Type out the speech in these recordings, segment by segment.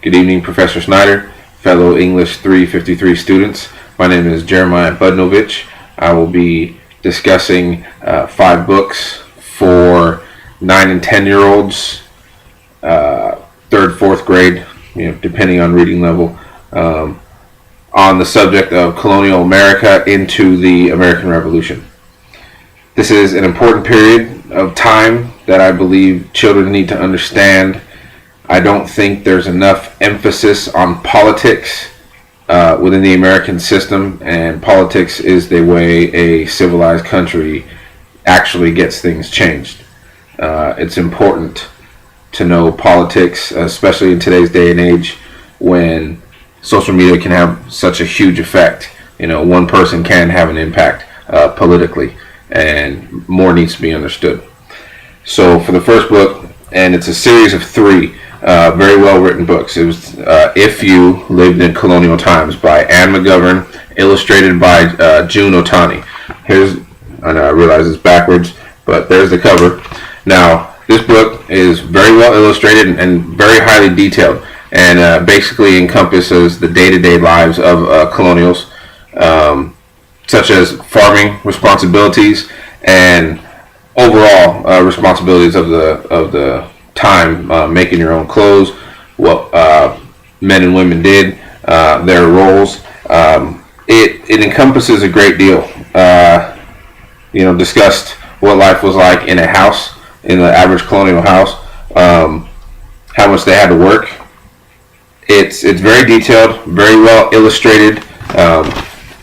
Good evening, Professor Snyder, fellow English 353 students. My name is Jeremiah Budnovich. I will be discussing 5 books for 9 and 10-year-olds, 3rd, 4th grade, depending on reading level, on the subject of colonial America into the American Revolution. This is an important period of time that I believe children need to understand. I don't think there's enough emphasis on politics within the American system, and politics is the way a civilized country actually gets things changed. It's important to know politics, especially in today's day and age when social media can have such a huge effect. One person can have an impact politically, and more needs to be understood. So for the first book, and it's a series of 3 very well written books. It was If You Lived in Colonial Times by Anne McGovern, illustrated by June Otani. I know I realize it's backwards, but there's the cover. Now, this book is very well illustrated and very highly detailed, and basically encompasses the day-to-day lives of colonials, such as farming responsibilities and overall responsibilities of the time, making your own clothes, what men and women did, their roles. It encompasses a great deal. Discussed what life was like in a house, in the average colonial house, how much they had to work. It's very detailed, very well illustrated.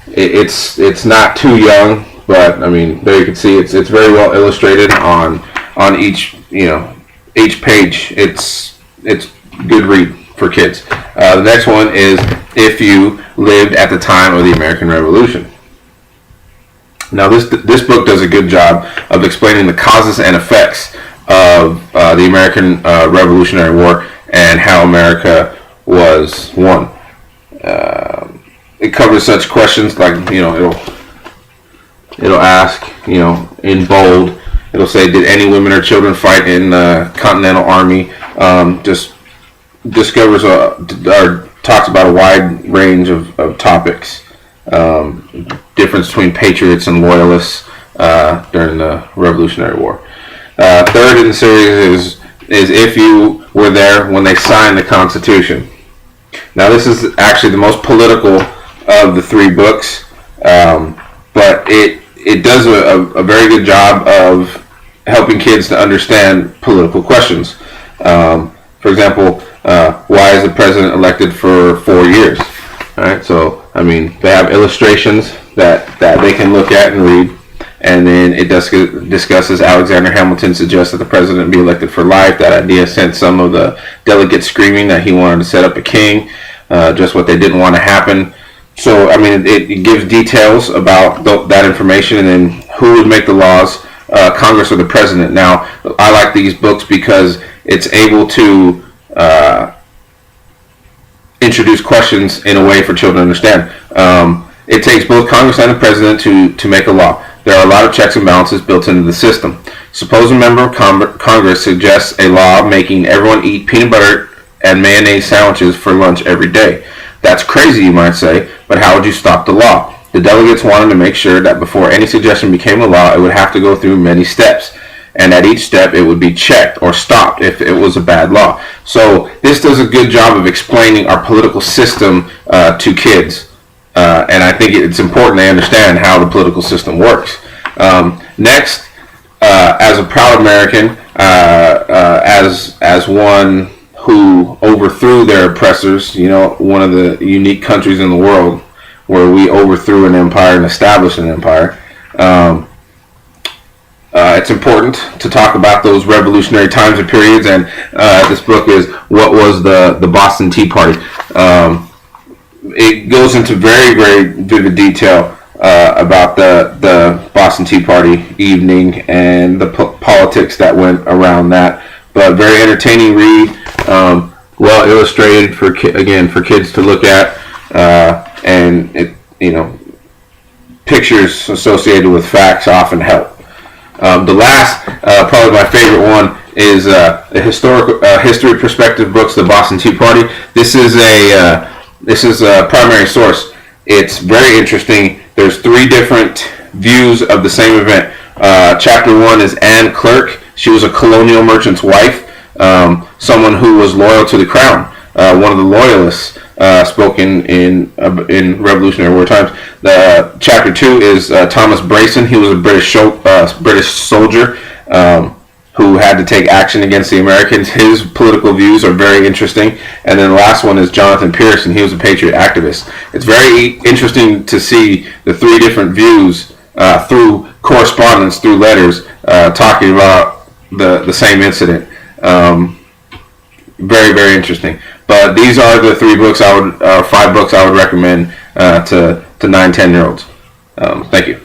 It's not too young, but I mean, there you can see it's very well illustrated on each each page. It's good read for kids. The next one is If You Lived at the Time of the American Revolution. Now this book does a good job of explaining the causes and effects of the American Revolutionary War and how America was won. It covers such questions like, it'll ask, in bold, it'll say, did any women or children fight in the Continental Army? Just discovers or talks about a wide range of topics. Difference between patriots and loyalists during the Revolutionary War. Third in the series is If You Were There When They Signed the Constitution. Now this is actually the most political of the 3 books, but it does a very good job of helping kids to understand political questions. For example, why is the president elected for 4 years? All right, so I mean, they have illustrations that they can look at and read, and then it discusses Alexander Hamilton suggests that the president be elected for life. That idea sent some of the delegates screaming that he wanted to set up a king, just what they didn't want to happen. So, I mean, it gives details about that information, and then who would make the laws, Congress or the president. Now, I like these books because it's able to introduce questions in a way for children to understand. It takes both Congress and the president to make a law. There are a lot of checks and balances built into the system. Suppose a member of Congress suggests a law making everyone eat peanut butter and mayonnaise sandwiches for lunch every day. That's crazy, you might say, but how would you stop the law? The delegates wanted to make sure that before any suggestion became a law, it would have to go through many steps, and at each step it would be checked or stopped if it was a bad law. So this does a good job of explaining our political system to kids, and I think it's important they understand how the political system works. Next, as a proud American, as one who overthrew their oppressors, one of the unique countries in the world where we overthrew an empire and established an empire. It's important to talk about those revolutionary times and periods, and this book is What Was the Boston Tea Party? It goes into very, very vivid detail about the Boston Tea Party evening and the politics that went around that. But very entertaining read, well illustrated for kids to look at, and pictures associated with facts often help. The last, probably my favorite one, is the historical history perspective books, the Boston Tea Party. This is a primary source. It's very interesting. There's 3 different views of the same event. Chapter 1 is Anne Clerk. She was a colonial merchant's wife, someone who was loyal to the crown. One of the loyalists spoke in Revolutionary War times. Chapter 2 is Thomas Brayson. He was a British soldier who had to take action against the Americans. His political views are very interesting. And then the last one is Jonathan Pearson. He was a patriot activist. It's very interesting to see the 3 different views through correspondence, through letters, talking about the same incident. Very, very interesting. But these are the 5 books I would recommend to 9, 10-year-olds. Thank you.